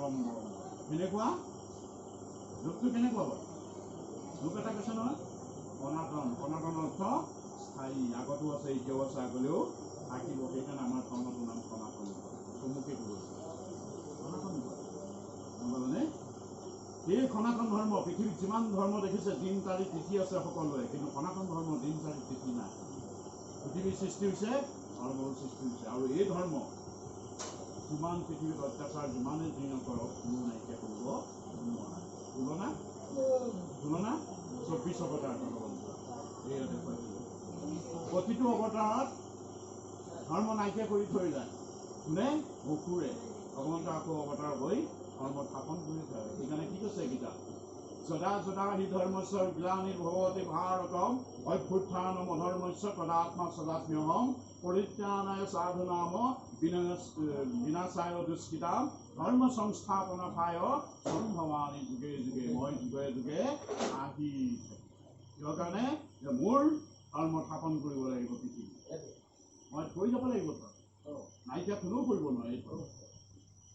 পৰম কেনেকুৱা ৰূপটো কেনেকুৱা বাৰু ৰূপ এটা কৈছে নহয় সনাতন অৰ্থ স্থায়ী আগতো আছে এতিয়াও আছে আগলেও থাকিব সেইকাৰণে আমাৰ ধৰ্মটোৰ নাম সনাতন চমুকে সনাতন গ'লনে এই সনাতন ধৰ্ম পৃথিৱীত যিমান ধৰ্ম দেখিছে দিন তাৰিখ তিথি আছে সকলোৱে কিন্তু সনাতন ধৰ্ম দিন তাৰিখ তিথি নাই পৃথিৱীৰ সৃষ্টি হৈছে ধৰ্মৰ সৃষ্টি হৈছে আৰু এই ধৰ্ম যিমান পৃথিৱীত অত্যাচাৰ যিমানে যি নকৰক কোনো নাইকিয়া কৰিব নোৱাৰে তুলনা 24 অৱতাৰ প্ৰতিটো অৱতাৰত ধৰ্ম নাইকিয়া কৰি থৈ যায় কোনে অসুৰে ভগৱন্ত আকৌ অৱতাৰ হৈ ধৰ্ম স্থাপন কৰি থয় সেইকাৰণে কি কৈছে গীতা যদা যদা হি ধৰ্মস্য গ্লানিৰ্ভৱতি ভাৰতম অভ্যুত্থানম অধৰ্মস্য তদাত্মা সদাস্ম্যহম পৰিত্ৰাণায় সাধুনাম বিনাশায় দুষ্কৃতাম ধৰ্ম সংস্থাপনায় সম্ভৱামি যুগে যুগে মই যুগে যুগে আহি কিহৰ কাৰণে যে মোৰ ধৰ্ম স্থাপন কৰিব লাগিব পৃথিৱীত মই থৈ যাব লাগিব নাইকিয়া কোনেও কৰিব নোৱাৰে এই ধৰ্ম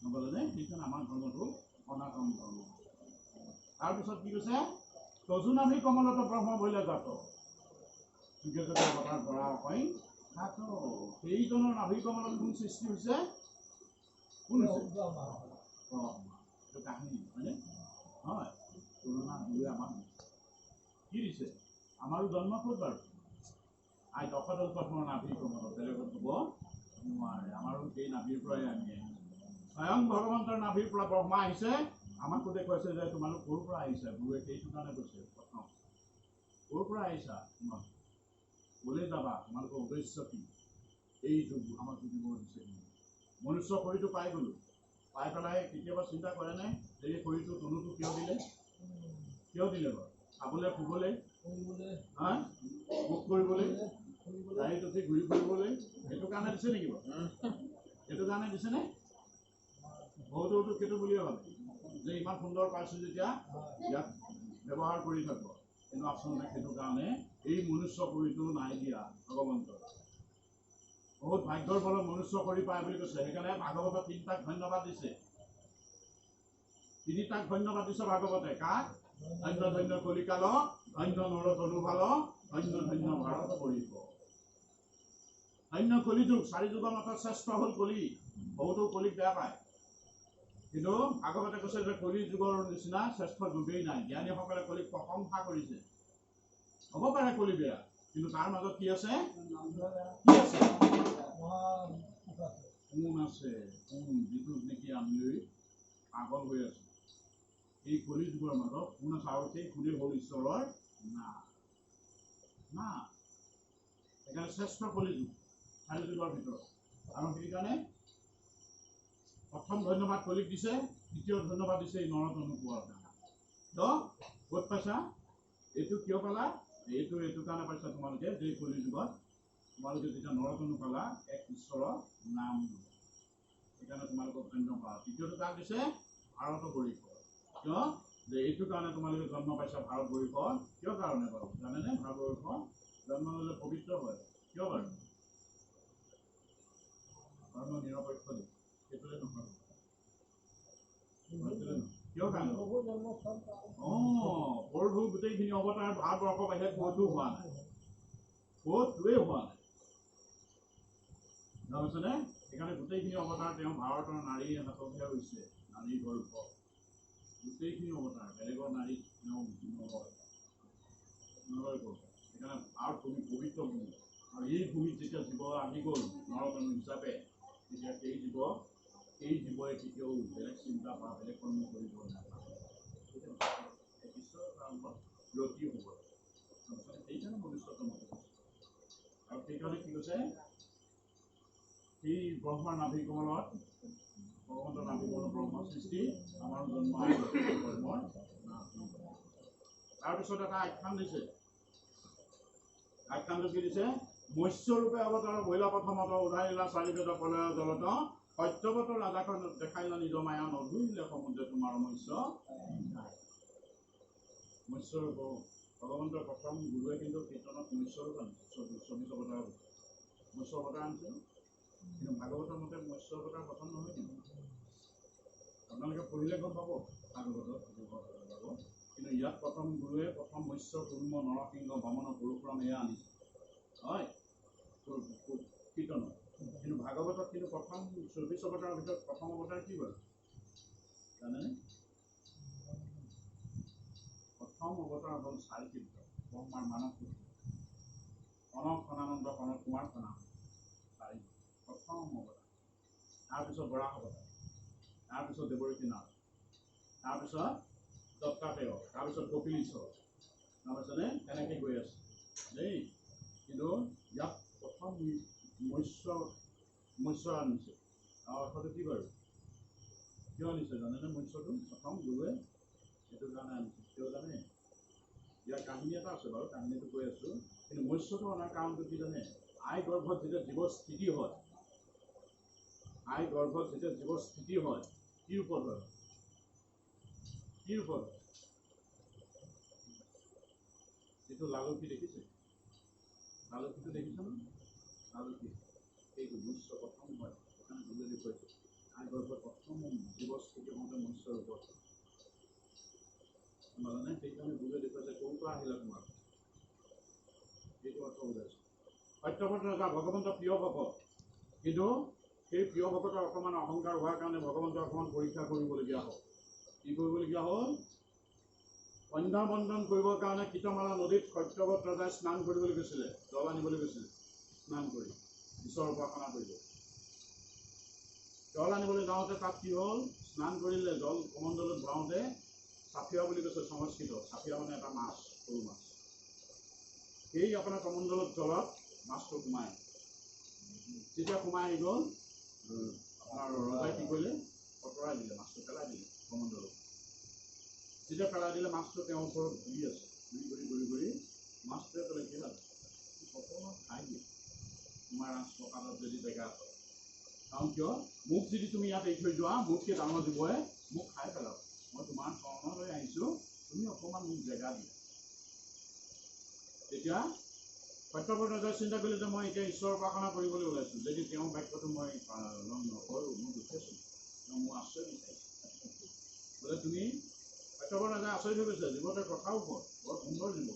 নগ'লেনে সেইকাৰণে আমাৰ ধৰ্মটো সনাতন ধৰ্ম তাৰপিছত কি কৈছে তজুনাভি কমলত ব্ৰহ্ম বৈলে জাত যুগে যুগে অৱতাৰ ধৰা হয় সেইজনৰ নাভি কমলত কোন সৃষ্টি হৈছে কোন হৈছে এইটো কাহিনী হয়নে হয় তুলনা দুয়ে আমাক কি দিছে আমাৰো জন্ম ক'ত বাৰু আই দশদল পদ্মৰ নাভি কমলত বেলেগত হ'ব নোৱাৰে আমাৰো সেই নাভিৰ পৰাই আমি স্বয়ং ভগৱন্তৰ নাভিৰ পৰা ব্ৰহ্মা আহিছে আমাকো দেখুৱাইছে যে তোমালোক ক'ৰ পৰা আহিছা গুৰুৱে সেইটো কাৰণে কৈছে প্ৰথম ক'ৰ পৰা আহিছা তোমাক ক'লৈ যাবা তোমালোকৰ উদ্দেশ্য কি এইটো আমাক বুজিব দিছে মনুষ্য শৰীৰটো পাই গ'লো পাই পেলাই কেতিয়াবা চিন্তা কৰে নাই যে এই শৰীৰটো তনুটো কিয় দিলে বাৰু খাবলৈ শুবলৈ ভোগ কৰিবলৈ গাড়ীত উঠি ঘূৰি ফুৰিবলৈ সেইটো কাৰণে দিছে নেকি বাৰু সেইটো কাৰণে দিছেনে বহুতো সেইটো বুলিয়ে ভাবে যে ইমান সুন্দৰ পাইছোঁ যেতিয়া ইয়াক ব্যৱহাৰ কৰি থাকব কিন্তু আচলতে সেইটো কাৰণে এই মনুষ্য শৰীৰটো নাই দিয়া ভগৱন্তৰ বহুত ভাগ্যৰ ফলত মনুষ্য শৰীৰ পায় বুলি কৈছে সেইকাৰণে ভাগৱতক তিনিটাক ধন্যবাদ দিছে ভাগৱতে কাক ধন্য ধন্য কলিকাল ধন্য নৰ তনুভাল ধন্য ধন্য ভাৰত পৰিব ধন্য কলিযুগ 4 যুগৰ মতে শ্ৰেষ্ঠ হ'ল কলি বহুতো কলিক বেয়া পায় কিন্তু ভাগৱতে কৈছে যে কলি যুগৰ নিচিনা শ্ৰেষ্ঠ যুগেই নাই জ্ঞানীসকলে কলিক প্ৰশংসা কৰিছে হ'ব পাৰে কলি বেয়া কিন্তু তাৰ মাজত কি আছে কোন আছে যিটো নেকি আমি পাগল হৈ আছো এই কলি যুগৰ মাজত কোন আছে আৰু সেই কোনে হ'ল ঈশ্বৰৰ না সেইকাৰণে শ্ৰেষ্ঠ কলি যুগ 4 যুগৰ ভিতৰত আৰু সেইকাৰণে প্ৰথম ধন্যবাদ কলিক দিছে দ্বিতীয় ধন্যবাদ দিছে এই নৰতনু পোৱাৰ কাৰণে ক'ত পাইছা এইটো কিয় পালা এইটো কাৰণে পাইছা তোমালোকে যে কলি যুগত তোমালোকে যেতিয়া নৰতনু পালা এক ঈশ্বৰৰ নাম সেইকাৰণে তোমালোকক ধন্যবাদ দ্বিতীয়টো কাক দিছে ভাৰতবৰ্ষ কিয় যে এইটো কাৰণে তোমালোকে জন্ম পাইছা ভাৰতবৰ্ষত কিয় কাৰণে বাৰু জানেনে ভাৰতবৰ্ষ জন্ম ল'লে পবিত্ৰ হয় কিয় বাৰু ধৰ্ম নিৰপেক্ষ দিশ সেইটোৱে নহয় কিয় কাৰণে প্ৰভু গোটেইখিনি অৱতাৰ ভাৰতবৰ্ষৰ বাহিৰত ক'তো হোৱা নাই ক'তোৱে হোৱা নাই জানিছেনে সেইকাৰণে গোটেইখিনি অৱতাৰ তেওঁ ভাৰতৰ নাৰীৰ হাততহে হৈছে নাৰীৰ গল্প গোটেইখিনি অৱতাৰ বেলেগৰ নাৰী তেওঁ নলয় সেইকাৰণে ভাৰত ভূমি পবিত্ৰ ভূমি আৰু এই ভূমিত যেতিয়া জীৱ আহি গ'ল নৰতনু হিচাপে তেতিয়া সেই জীৱই কেতিয়াও বেলেগ চিন্তা বা বেলেগ কৰ্ম কৰিব নাপায় ঈশ্বৰৰ কাৰণত ব্ৰতী হ'ব সেইকাৰণে মনুষ্যত্ব মতে আৰু সেইকাৰণে কি কৈছে সেই ব্ৰহ্মাৰ নাভি কমলত ভগৱন্তৰ নাভি কমলত ব্ৰহ্ম সৃষ্টি আমাৰ জন্ম কৰ্মৰ তাৰপিছত এটা আখ্যান দিছে আখ্যানটো কি দিছে মৎস্যৰূপে অৱতাৰ বৈলা প্ৰথমত উদাহৰিলা 4 বেদ প্ৰলয় জলত সত্যৱত ৰাজাক দেখাইলা নিজ মায়া নধুৰিলে সমুদ্ৰে তোমাৰ মৎস্যৰূপ ভগৱন্তৰ প্ৰথম গুৰুৱে কিন্তু কীৰ্তনত মৎস্যৰূপ আনিছে 24 অৱতাৰ মৎস্য অৱতাৰ আনিছে কিন্তু ভাগৱতৰ মতে মৎস্য অৱতাৰ প্ৰথম নহয় কিন্তু আপোনালোকে পঢ়িলে গম পাব ভাগৱতত যাব। কিন্তু ইয়াত প্ৰথম গুৰুৱে প্ৰথম মৎস্য কুৰ্ম নৰসিংহ বামন পৰশুৰাম এয়া আনিছে হয় কীৰ্তন। কিন্তু ভাগৱতত কিন্তু প্ৰথম 24 অৱতাৰৰ ভিতৰত প্ৰথম অৱতাৰ কি বাৰু জানেনে? প্ৰথম অৱতাৰ হ'ল চাৰিতীৰ্থ ব্ৰহ্মাৰ মানৱ পুত্ৰ কনক সনানন্দ কনক কুমাৰ সনা চাৰি প্ৰথম অৱতাৰ। তাৰপিছত বৰাহ অৱতাৰ, তাৰপিছত দেৱৰীকী নাথ, তাৰপিছত দত্তাত্ৰেয়, তাৰপিছত কপিলীশ্বৰ, তাৰপিছতে তেনেকৈ গৈ আছে দেই। কিন্তু ইয়াত প্ৰথম মৎস্য আনিছে। আৰু অৰ্থটো কি বাৰু কিয় আনিছে জানেনে? মৎস্যটো প্ৰথম গুৰুৱে সেইটো কাৰণে আনিছে। কিয় জানে? ইয়াৰ কাহিনী এটা আছে বাৰু, কাহিনীটো কৈ আছোঁ। কিন্তু মৎস্যটো অনাৰ কাৰণটো কি জানে? আই গৰ্ভত যেতিয়া জীৱ স্থিতি হয়, আই গৰ্ভত যেতিয়া জীৱ স্থিতি হয় কি ৰূপত হয়? কি ৰূপত? যিটো লালুকি দেখিছে, লালুকিটো দেখিছেনে? লালুকি সেইটো মৎস্য প্ৰথম হয়। সেইকাৰণে গুৰুৱে দেখুৱাইছে আই গৰ্ভত প্ৰথম জীৱ স্থিতি হওঁতে মৎস্য ৰূপত মানে। সেইকাৰণে গুৰুৱে দেখুৱাইছে ক'ৰ পৰা আহিলে তোমাৰ সেইটো অৰ্থ বুজাইছে। সত্যব্ৰত ৰজা ভগৱন্তৰ প্ৰিয় ভকত, কিন্তু সেই প্ৰিয় ভকতৰ অকণমান অহংকাৰ হোৱাৰ কাৰণে ভগৱন্তক অকণমান পৰীক্ষা কৰিবলগীয়া হ'ল। কি কৰিবলগীয়া হ'ল? সন্ধ্যা বন্দন কৰিবৰ কাৰণে কীতমালা নদীত সত্যব্ৰত ৰজাই স্নান কৰিবলৈ গৈছিলে, জল আনিবলৈ গৈছিলে। স্নান কৰি ঈশ্বৰৰ উপাসনা কৰিব। জল আনিবলৈ যাওঁতে তাত কি হ'ল? স্নান কৰিলে, জল কমণ্ডলত ভৰাওঁতে চাফিয়া বুলি কৈছে সংস্কৃত। চাফিয়া মানে এটা মাছ, সৰু মাছ। সেই আপোনাৰ কমণ্ডলত জলত মাছটো সোমায়। যেতিয়া সোমাই আহি গ'ল আপোনাৰ ৰজাই কি কৰিলে? অঁতৰাই দিলে, মাছটো পেলাই দিলে কমণ্ডলত। যেতিয়া পেলাই দিলে মাছটো তেওঁৰ ওচৰত ঘূৰি আছে, ঘূৰি মাছটোৱে ক'লে কি লাগে অকণমান খাই দিয়ে তোমাৰ ৰাজপ্ৰসাদত যদি জেগা আছে। কাৰণ কিয়? মোক যদি তুমি ইয়াত এৰি থৈ যোৱা, মোতকৈ ডাঙৰ জীৱই মোক খাই পেলাব। মই তোমাৰ চৰণলৈ আহিছোঁ, তুমি অকণমান মোক জেগা দিয়া। তেতিয়া সত্যব্ৰত ৰজাই চিন্তা কৰিলে যে মই এতিয়া ঈশ্বৰৰ উপাসনা কৰিবলৈ ওলাইছোঁ, যদি তেওঁৰ বাক্যটো মই নকৰোঁ, মই দুখেছোঁ, মোৰ আশ্ৰয় বিচাৰিছোঁ। বোলে তুমি সত্যব্ৰত ৰজাই আচৰিত হৈ গৈছে, জীৱটোৰ কথাও কয়, বৰ সুন্দৰ জীৱ,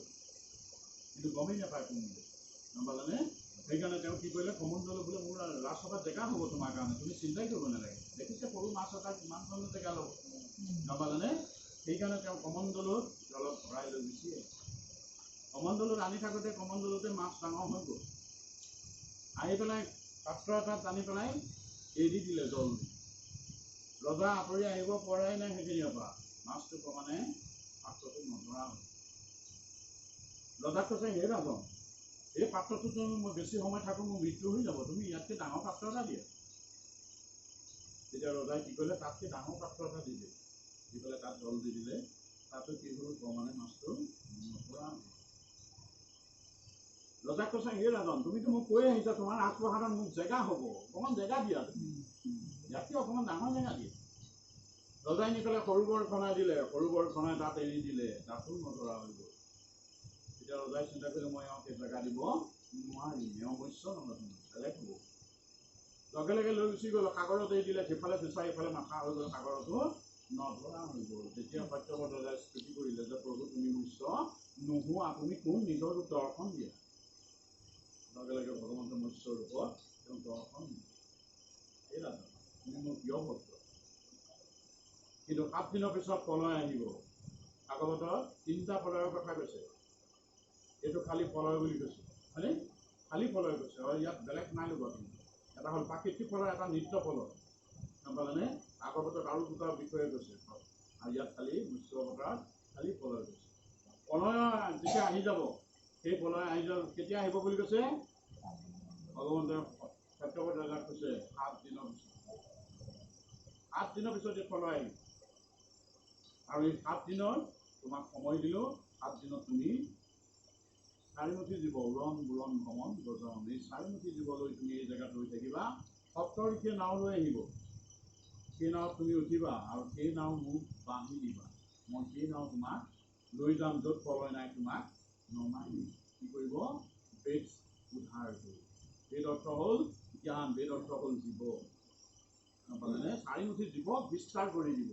কিন্তু গমেই নাপায় কোন গম পালেনে? সেইকাৰণে তেওঁ কি কৰিলে? কমণ্ডলত বোলে মোৰ ৰাজসভাত জেগা হ'ব তোমাৰ কাৰণে, তুমি চিন্তাই কৰিব নালাগে। দেখিছে সৰু মাছ এটা কিমান ধৰণৰ জেগা ল'ব গম পালেনে? সেইকাৰণে তেওঁ কমণ্ডলত জলত ভৰাই লৈ গুচি আহিলে। কমণ্ডলত আনি থাকোঁতে কমণ্ডলতে মাছ ডাঙৰ হৈ গ'ল। আহি পেলাই পাত্ৰ এটাত আনি পেলাই এৰি দিলে জল দি। ৰজা আঁতৰি আহিব পৰাই নাই সেইখিনিৰ পৰা, মাছটো মানে পাত্ৰটো নধৰা হ'ল। ৰজাক কৈছে, হে ৰাজন, এই পাত্ৰটোতো মই বেছি সময় থাকোঁ, মোৰ মৃত্যু হৈ যাব, তুমি ইয়াতকৈ ডাঙৰ পাত্ৰ এটা দিয়া। তেতিয়া ৰজাই কি কৰিলে? তাতকৈ ডাঙৰ পাত্ৰ এটা দি দিলে, দি পেলাই তাত জল দি দিলে। তাতো কি হ'ল? মানে মাছটো নধৰা হ'ল। ৰজাক কৈছে, হে ৰাজন, তুমিতো মোক কৈ আহিছা তোমাৰ ৰাজপ্ৰসাদত মোক জেগা হ'ব, অকণমান জেগা দিয়া, তুমি ইয়াতকৈ অকণমান ডাঙৰ জেগা দিয়া। ৰজাই নি পেলাই সৰু বৰ খনাই দিলে, সৰু বৰ খনাই তাত এৰি দিলে, তাতো নধৰা হৈ গ'ল। তেতিয়া ৰজাই চিন্তা কৰিলে, মই এওঁক জেগা দিব নোৱাৰিম, এওঁ মৎস্য নহয়, বেলেগ হ'ব। লগে লগে লৈ গুচি গ'ল, সাগৰত এৰি দিলে, সিফালে ফিচাই ইফালে মাথা হৈ গ'ল, সাগৰতো নধৰা হৈ গ'ল। তেতিয়া সত্যব্ৰত ৰজাই স্তুতি কৰিলে যে প্ৰভু তুমি মৎস্য নোহোৱা, তুমি কোন? নিজৰ ৰূপ দৰ্শন দিয়া। লগে লগে ভগৱন্ত মৎস্য ৰূপত তেওঁ দৰ্শন দিয়ে। এই ৰাজা, তুমি মোৰ প্ৰিয় ভক্ত। কিন্তু 7 দিনৰ পিছত প্ৰলয় আহিব। ভাগৱতত 3টা প্ৰলয়ৰ কথা কৈছে। এইটো খালী প্ৰলয় বুলি কৈছে, হয়নে? খালী প্ৰলয় কৈছে, আৰু ইয়াত বেলেগ নাই ল'ব। কিন্তু এটা হ'ল প্ৰাকৃতিক প্ৰলয়, এটা নিত্য প্ৰলয়, গম পালেনে? ভাগৱতত আৰু 2টা বিষয়ে কৈছে, আৰু ইয়াত খালী মৎস্য অৱতাৰত খালী প্ৰলয় কৈছে। প্ৰলয় যেতিয়া আহি যাব, সেই প্ৰলয় আহি যাব কেতিয়া আহিব বুলি কৈছে? ভগৱন্তে সত্যব্ৰত ৰজাক কৈছে 7 দিনৰ পিছত। 7 দিনৰ পিছত এই প্ৰলয় আহিব। আৰু এই 7 দিনৰ তোমাক সময় দিলোঁ, 7 দিনত তুমি 4মুঠি জীৱ উৰণ বুৰণ ভ্ৰমণ গজন, এই 4মুঠি জীৱ লৈ তুমি এই জেগাত ৰৈ থাকিবা। সপ্তঋষিয়ে নাও লৈ আহিব, সেই নাৱত তুমি উঠিবা, আৰু সেই নাও মোক বান্ধি দিবা। মই সেই নাও তোমাক লৈ যাম, য'ত প্ৰলয় নাই তোমাক নমাই দিম। কি কৰিব? বেদ উদ্ধাৰ কৰিব। বেদ অৰ্থ হ'ল জ্ঞান, বেদ অৰ্থ হ'ল জীৱ, গম পালেনে? 4মুঠি জীৱ বিস্তাৰ কৰি দিব।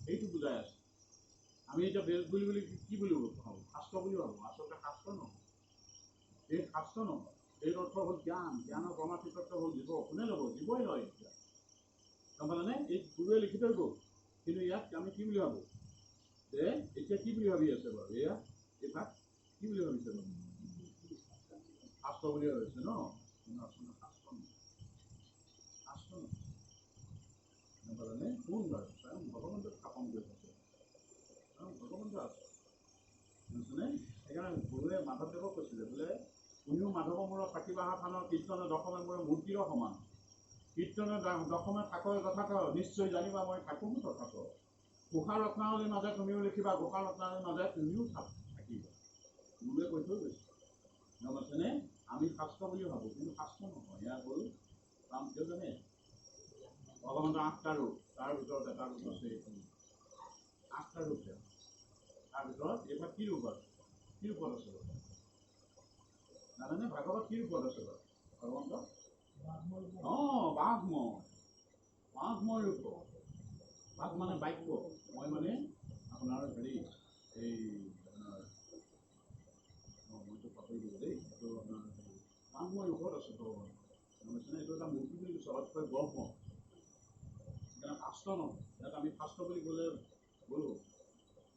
সেইটো বুজাই আছে আমি এতিয়া বেদ বুলি কি বুলি ভাবোঁ শাস্ত্ৰ বুলি ভাবোঁ আচলতে শাস্ত্ৰ নহয় এই শাস্ত্ৰ নহয় এই অৰ্থ হ'ল জ্ঞান জ্ঞানৰ প্ৰমাণিতত্ব হ'ল জীৱ কোনে ল'ব জীৱই লয় এতিয়া গম পালেনে এই গুৰুৱে লিখি থৈ গ'ল কিন্তু ইয়াত আমি কি বুলি ভাবোঁ যে এতিয়া কি বুলি ভাবি আছে বাৰু এয়া এই ভাগ কি বুলি ভাবিছে বাৰু শাস্ত্ৰ বুলি ভাবিছে ন কিন্তু আচলতে শাস্ত্ৰ নহয় শাস্ত্ৰ নহয় গম পালেনে কোন বাৰু স্বয়ং ভগৱন্তক স্থাপন কৰি আছে ভগৱন্ত আছে বুজিছেনে সেইকাৰণে গুৰুৱে মাধৱদেৱক কৈছিলে বোলে তুমিও মাধৱ মূৰৰ পাতিবাহা থানৰ কীৰ্তনৰ দশমে মূৰৰ মূৰ্তিৰ সমান কীৰ্তনৰ দশমে থাকৰ কথা কয় নিশ্চয় জানিবা মই থাকোঁ তথাক ঘোষা ৰত্নাৱলীৰ মাজে তুমিও লিখিবা ঘোষা ৰত্নাৱলীৰ মাজে তুমিও থাকিবা গুৰুৱে কৈ থৈ গৈছে গম পাইছেনে আমি শাস্ত্ৰ বুলি ভাবোঁ কিন্তু শাস্ত্ৰ নহয় ইয়াৰ হ'ল কাম কিয় জানে ভগৱন্তৰ 8টা ৰূপ তাৰ ভিতৰত এটা ৰূপ আছে 8টা ৰূপ তাৰ ভিতৰত এইবাৰ কি ৰূপ আছে কি ৰূপত আছে জানেনে ভাগৱত কি ৰূপত আছে বাৰু ভগৱন্ত বাঘময় ৰূপ বাঘ মানে বাক্য মই মানে আপোনাৰ হেৰি এই আপোনাৰ মইতো পাহৰি দিলোঁ দেই এইটো আপোনাৰ বাঘময় ৰূপত আছে ভগৱান গম পাইছেনে এইটো এটা মূৰ্তি বুলি কৈছে অৰ্থই ব্ৰহ্ম সেইকাৰণে শাস্ত্ৰ নহয় ইয়াত আমি শাস্ত্ৰ বুলি ক'লে গ'লোঁ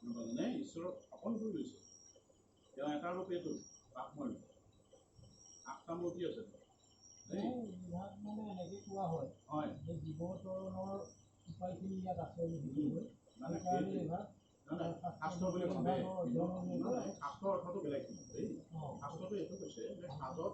গম পালেনে ঈশ্বৰক স্থাপন কৰি লৈছে তেওঁ এটা ৰূপ এইটো বাঘময় ৰূপ 8টা মূৰ্তি আছে মানে এনেকৈ কোৱা হয় যে জীৱতৰণৰ উপায়খিনি ইয়াত আছে মানে শাস্ত্ৰ বুলি ভাবে শাস্ত্ৰ অৰ্থটো বেলেগ দেই শাস্ত্ৰটো এইটো কৈছে যে সাজৰ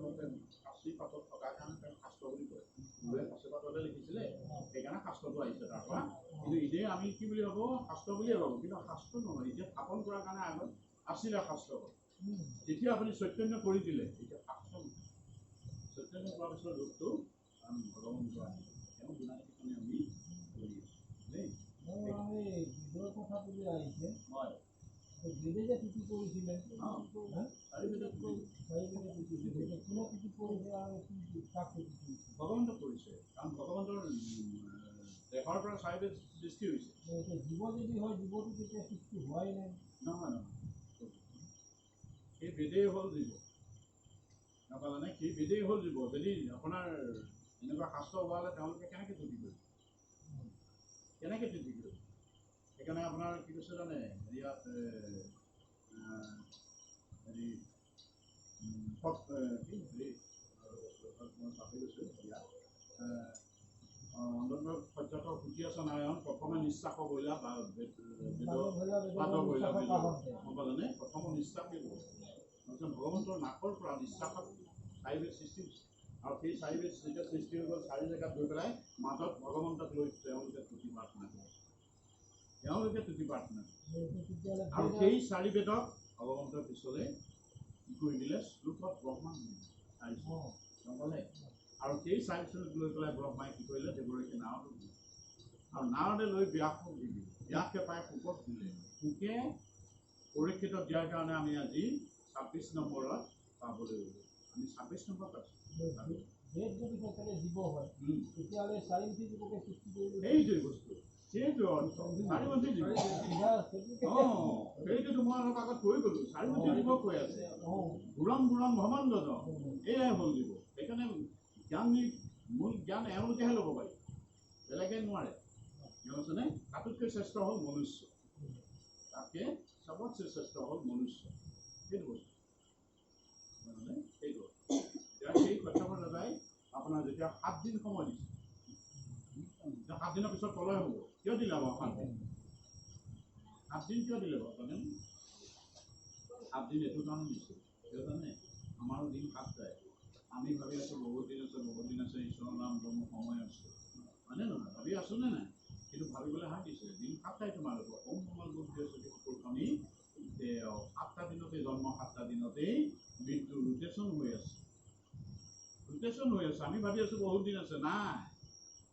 মতে সাঁচি পাতত থকাৰ কাৰণে তেওঁ শাস্ত্ৰ বুলি কয় গুৰুৱে সাঁচি পাততে লিখিছিলে সেইকাৰণে শাস্ত্ৰটো আহিছে তাৰ পৰা কিন্তু এতিয়া আমি কি বুলি ভাবোঁ শাস্ত্ৰ বুলিয়ে ভাবোঁ কিন্তু শাস্ত্ৰ নহয় এতিয়া স্থাপন কৰাৰ কাৰণে আগত আছিলে শাস্ত্ৰ যেতিয়া আপুনি চৈতন্য কৰি দিলে এতিয়া শাস্ত্ৰ চৈতন্য কৰাৰ পিছত ৰূপটো ভগৱন্ত তেওঁ গুণাধিকৰণে আমি কৰি আছোঁ দেই বিদৰ কথাটো যে আহিছে হয় বেদে যে টুটি কৰিছিলে ভগৱন্ত কৰিছে কাৰণ ভগৱন্তৰ দেহৰ পৰা চাৰিবেদ সৃষ্টি হৈছে জীৱ যদি হয় জীৱটো তেতিয়া সৃষ্টি হোৱাই নাই নহয় সেই বেদেই হ'ল জীৱ নাপালানে সেই বেদেই হ'ল জীৱ যদি আপোনাৰ এনেকুৱা শাস্ত্ৰ হোৱালে তেওঁলোকে কেনেকৈ টুটি কৰিব সেইকাৰণে আপোনাৰ কি কৈছে জানে ইয়াত হেৰি মই পাহৰি গৈছোঁ ইয়াত সত্যতৰ সুখী আছে নাৰায়ণ প্ৰথমে নিশ্বাস বইলা বা গম পালেনে প্ৰথম নিশ্বাসেই ভগৱন্তৰ নাকৰ পৰা নিশ্বাসত চাৰিবেদ সৃষ্টি হৈছে আৰু সেই চাৰিবেদ যেতিয়া সৃষ্টি হৈ গ'ল চাৰি জেগাত গৈ পেলাই মাজত ভগৱন্তক লৈ তেওঁলোকে তুতি প্ৰাৰ্থনা কৰিছে আৰু সেই চাৰি বেদক ভগৱন্তৰ পিছলৈ কি কৰি দিলে শ্লোকত ব্ৰহ্মা গম পালে আৰু সেই চাৰি শ্লোক লৈ পেলাই ব্ৰহ্মাই কি কৰিলে দেৱৰীকে নাৱত দিলে আৰু নাৱতে লৈ ব্যাসক দি দিলে ব্যাসে পাই শুকক দিলে শুকে পৰীক্ষিতক দিয়াৰ কাৰণে আমি আজি 26 নম্বৰত পাবলৈ গ'লোঁ আমি 26 নম্বৰ পাইছোঁ জীৱ হয় তেতিয়াহ'লে চাৰিমুখী জীৱকে সৃষ্টি কৰিব সেইটোৱে বস্তু সেইটো অৰ্থ চাৰিমুখী জীৱ সেইটোতো মই অলপ আগত কৈ গ'লোঁ চাৰিমুখী জীৱ কৈ আছে গুৰম ভ্ৰমণগত এয়াই হ'ল জীৱ সেইকাৰণে মূল জ্ঞান এওঁলোকেহে ল'ব পাৰি বেলেগে নোৱাৰে গম পাইছেনে তাতোতকৈ শ্ৰেষ্ঠ হ'ল মনুষ্য তাতকৈ চবতছে শ্ৰেষ্ঠ হ'ল মনুষ্য সেইটো বস্তু সেইটো এতিয়া সেই কথাবোৰ নাযায় আপোনাৰ যেতিয়া 7 দিন সময় দিছে 7 দিনৰ পিছত প্ৰলয় হ'ব কিয় দিলে বাৰু 7 দিন কিয় দিলে বাৰু জানে 7 দিন এইটো কাৰণে দিছে কিয় জানে আমাৰো দিন 7 যায় আমি ভাবি আছোঁ বহুত দিন আছে ঈশ্বৰৰ নাম জন্ম সময় আছে হয়নে নহয় ভাবি আছোঁ নে নাই কিন্তু ভাবিবলৈ হাত দিছে দিন 7টাই তোমালোকৰ ওম মংগল বুধ বৃহস্পতি শুক্ৰ শনি 7টা দিনতেই জন্ম 7টা দিনতেই মৃত্যু ৰোটেশ্যন হৈ আছে আমি ভাবি আছোঁ বহুত দিন আছে নাই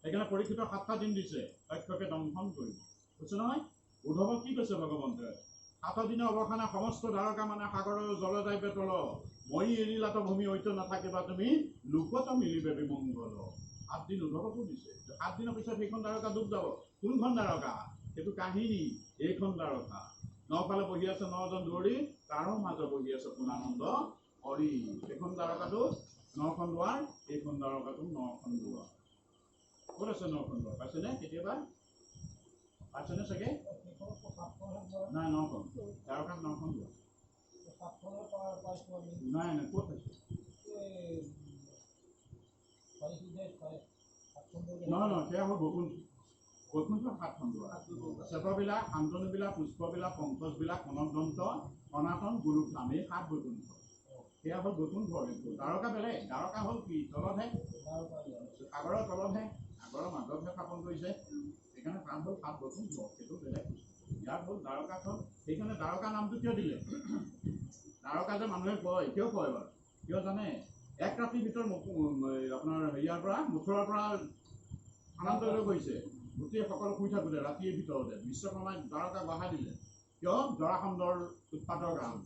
সেইকাৰণে পৰীক্ষিত 7টা দিন দিছে তক্ষকে দংশন কৰিব কৈছে নহয় উদ্ধৱক কি কৈছে ভগৱন্তই 7 দিনৰ অৱসানে সমস্ত দ্বাৰকা মানে সাগৰৰ জলদায়বে তল মই এৰিলাত ভূমি ঐক্য নাথাকিবা তুমি লোকত মিলিবে বিমংগল 7 দিন উদ্ধৱকো দিছে 7 দিনৰ পিছত সেইখন দ্বাৰকা ডুব যাব কোনখন দ্বাৰকা সেইটো কাহিনী এইখন দ্বাৰকা নফালে বহি আছে 9জন দৌৰি তাৰো মাজত বহি আছে পূৰ্ণানন্দ হৰি এইখন দ্বাৰকাটো 9খন দুৱাৰ এইখন দ্বাৰকাটো 9খন দুৱাৰ ক'ত আছে 9খন দুৱাৰ পাইছেনে কেতিয়াবা পাইছেনে চাগে নাই 9খন দ্বাৰকাত 9খন দুৱাৰ নাই নাই ক'ত আছে নহয় সেয়া হ'ল বৈকুণ্ঠ 7খন দুৱাৰ চেতবিলাক শান্তনুবিলাক পুষ্পবিলাক পংকজবিলাক কনকদন্ত সনাতন গুৰুধাম এই 7 বৈকুণ্ঠ সেয়া হ'ল বৈকুণ্ঠ দ্বাৰকা বেলেগ দ্বাৰকা হ'ল কি তলতহে সাগৰৰ তলতহে সাগৰৰ মাজতহে স্থাপন কৰিছে সেইকাৰণে তাত হ'ল 7 বৈকুণ্ঠ সেইটো বেলেগ ইয়াত হ'ল দ্বাৰকাখন সেইকাৰণে দ্বাৰকা নামটো কিয় দিলে দ্বাৰকা যে মানুহে কয় কিয় কয় বাৰু কিয় জানে এক ৰাতিৰ ভিতৰত আপোনাৰ হেৰিয়াৰ পৰা মথুৰাৰ পৰা স্থানান্তৰিত কৰিছে গোটেই সকলো শুই থাকোঁতে ৰাতিৰ ভিতৰতে বিশ্বকৰ্মাই দ্বাৰকা বঢ়াই দিলে কিয় জৰাসন্ধৰ উৎপাতৰ কাৰণে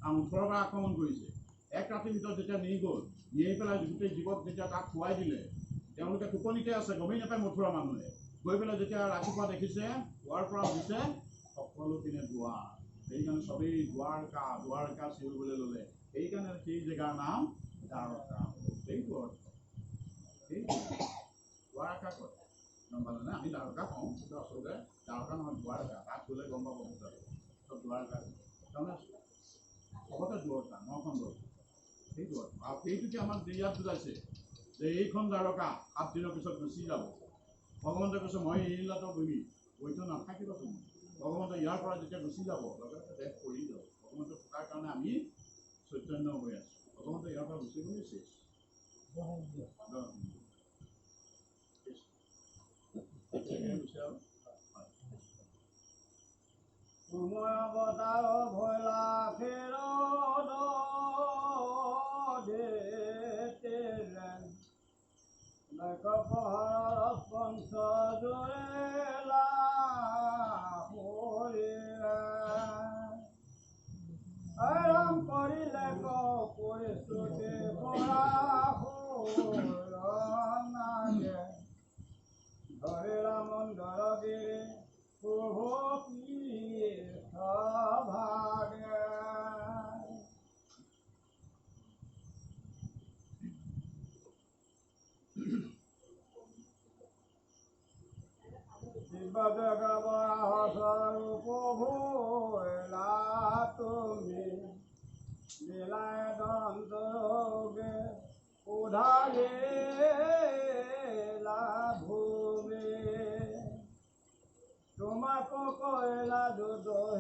আৰু ওঠৰৰ পৰা আক্ৰমণ কৰিছে এক ৰাতিৰ ভিতৰত যেতিয়া নি গ'ল নি পেলাই গোটেই জীৱক যেতিয়া তাক খুৱাই দিলে তেওঁলোকে টোপনিতে আছে গমেই নাপায় মথুৰা মানুহে গৈ পেলাই যেতিয়া ৰাতিপুৱা দেখিছে পুৱাৰ পৰা উঠিছে সকলো পিনে দুৱাৰ সেইকাৰণে চবেই দুৱাৰকা চিঞৰিবলৈ ল'লে সেইকাৰণে সেই জেগাৰ নাম দ্বাৰকা সেইটো অৰ্থ সেইটো দ্বাৰকা কয় গম পালেনে আমি দ্বাৰকা কওঁ কিন্তু আচলতে দ্বাৰকা নহয় দ্বাৰকা তাত গ'লে গম পাব চব দ্বাৰকা তাৰমানে চবতে দুৱাৰকা 9খন দুৱাৰ সেইটো অৰ্থ আৰু সেইটোকে আমাক ইয়াত বুজাইছে যে এইখন দ্বাৰকা 7 দিনৰ পিছত গুচি যাব ভগৱন্তই কৈছে মই এইলাটো বহি বৈঠো নাথাকিব তুমি ভগৱন্ত ইয়াৰ পৰা যেতিয়া গুচি যাব লগে লগে দেশ পৰি যাব ভগৱন্ত থকাৰ কাৰণে আমি চৈতন্য হৈ আছোঁ ভগৱন্ত ইয়াৰ পৰা গুচি গ'লে শেষ সময় অৱতাৰ ভৈলা ফেৰদ পহৰ পঞ্চ জোৰেলা আৰাম কৰিলে পৰিশ্ৰুতি পৰা ধৰিলা মন্দৰ গিৰি শুভ ভাগে স্বৰূপ ভৈলা তুমি লীলাই দন্তৰোগে উধালিলা ভূমি তোমাকো কৈলা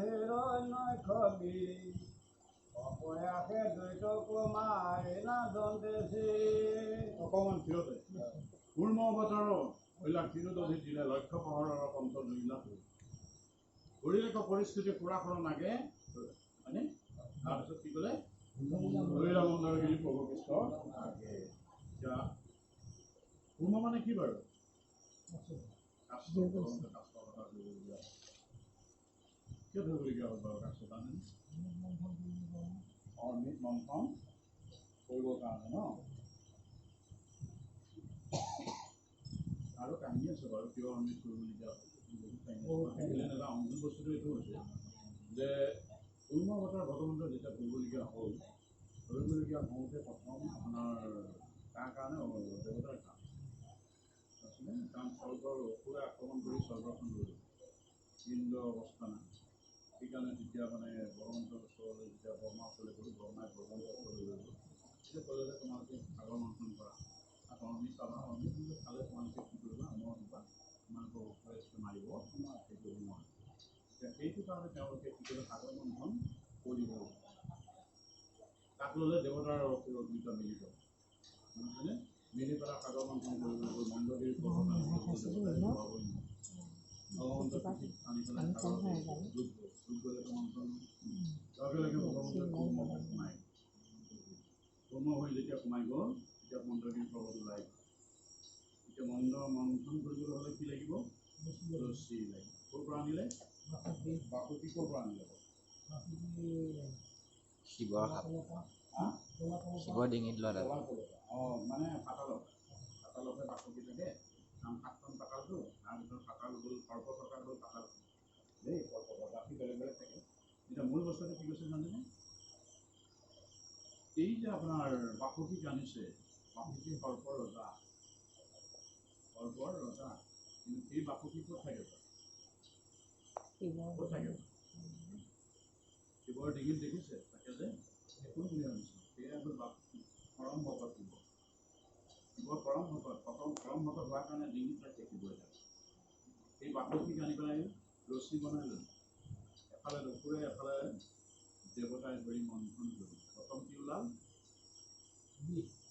হিৰণ্য খবি অপয়াসে দ্বৈত কুমাৰিলা দন্তেছি অকণমান ফিৰতে পূৰ্ণ অৱতাৰৰ কইলা ক্ষীৰোদধি দিলে লক্ষ্য পহৰৰ পঞ্চ জুৰিলা ধৰিলেক পৰিস্থিতি পুৰাকৰণ লাগে হয়নে তাৰপিছত কি ক'লে ধৰিলা মন্দৰগিৰি প্ৰভু কৃষ্ণ লাগে এতিয়া পূৰ্ণ মানে কি বাৰু কিয় ধৰিবলগীয়া হ'ল বাৰু কাষ্ট কাৰণে মৃত মন্থন কৰিবৰ কাৰণে ন আৰু কাহিনী আছে বাৰু কিয় আমি কৰিবলগীয়া নাযাওঁ মূল বস্তুটো এইটো হৈছে যে পূৰ্ণ অৱতাৰ ভগৱন্ত যেতিয়া কৰিবলগীয়া হ'ল কৰিবলগীয়া হওঁতে প্ৰথম আপোনাৰ তাৰ কাৰণে দেৱতাৰ কাম কাৰণ স্বৰ্গৰ অসুৰে আক্ৰমণ কৰি স্বৰ্গখন লৈ ইন্দ্ৰ অৱস্থা নাই সেইকাৰণে তেতিয়া মানে ভগৱন্তৰ ওচৰলৈ যেতিয়া ব্ৰহ্মা ওচৰলৈ গ'লোঁ ব্ৰহ্মাই ভগৱন্তৰ ওচৰলৈ লৈ গ'ল তেতিয়া ক'লে যে তোমালোকে সাগৰ মন্থন কৰা অমৃত পাবা অমৃত খালে তোমালোকে কি কৰিবা মই কিবা তোমালোকৰ ফৰেষ্টে মাৰিব তোমাৰ সেইটো নোৱাৰে এতিয়া সেইটো কাৰণে তেওঁলোকে কি কৰিলে সাগৰ মন্থন কৰিব তাক ল'লে দেৱতাৰ অসুৰৰ দুইটা মিলিব বুজিছেনে মিলি পেলাই সাগৰ মন্থন কৰিবলৈ গ'ল মন্দগিৰি ভগৱন্ত আনি পেলাই দুখ গ'লেতো মন্থন লগে লগে ভগৱন্তই কৰ্মভাগ সোমাই কৰ্ম হৈ যেতিয়া সোমাই গ'ল এতিয়া মন্দগিৰি পৰ্বত ওলাই এতিয়া মন্থন কৰিবলৈ হ'লে কি লাগিব ৰছী লাগিব ক'ৰ পৰা আনিলে বাসুতি ক'ৰ পৰা আনিলে শিৱৰ ডিঙিত লোৱা মানে পাতালতে বাসুতি থাকে কাৰণ 7খন পাতালটো তাৰ ভিতৰত পাতাল হ'ল সৰ্প থকা হ'ল পাতাল এই বাকী বেলেগ বেলেগ থাকে এতিয়া মূল বস্তুটো কি কৈছে জানেনে এই যে আপোনাৰ বাপুটিক আনিছে বাপুটি সৰ্পৰ ৰজা কিন্তু এই বাপুটি ক'ত থাকে ক'ত থাকে শিৱৰ ডিঙিত দেখিছে তাকে যে কোন বুলি ভাবিছে সেয়া হ'ল বাপুটি পৰম ভকত শিৱৰ পৰম ভকত হোৱাৰ কাৰণে ডিঙিত ৰাখে শিৱই এই বাপুটিক আনি পেলাই ৰছী বনাই ল'লে এফালে দুপুৰে এফালে দেৱতাই ধৰি মন্থন কৰি প্ৰথম কি ওলাল